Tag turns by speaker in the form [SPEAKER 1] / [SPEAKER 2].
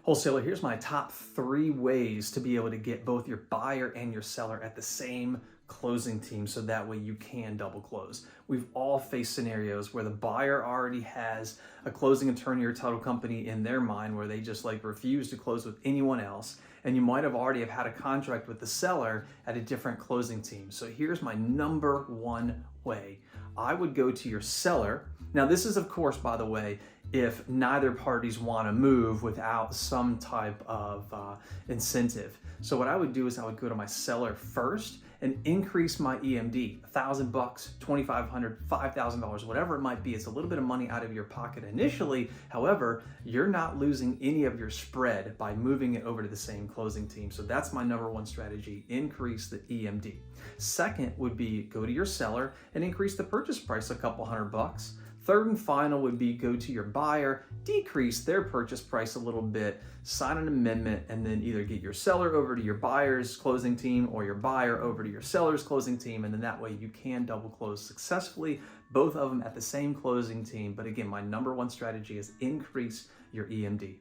[SPEAKER 1] Wholesaler, here's my top 3 ways to be able to get both your buyer and your seller at the same closing team so that way you can double close. We've all faced scenarios where the buyer already has a closing attorney or title company in their mind where they just refuse to close with anyone else, and you might have already had a contract with the seller at a different closing team. So here's my number 1 way. I would go to your seller. Now this is, of course, by the way, if neither parties want to move without some type of incentive. So what I would do is I would go to my seller first and increase my EMD, $1,000, $2,500, $5,000, whatever it might be. It's a little bit of money out of your pocket initially. However, you're not losing any of your spread by moving it over to the same closing team. So that's my number 1 strategy, increase the EMD. Second would be go to your seller and increase the purchase price a couple $100. Third and final would be go to your buyer, decrease their purchase price a little bit, sign an amendment, and then either get your seller over to your buyer's closing team or your buyer over to your seller's closing team, and then that way you can double close successfully, both of them at the same closing team. But again, my number 1 strategy is increase your EMD.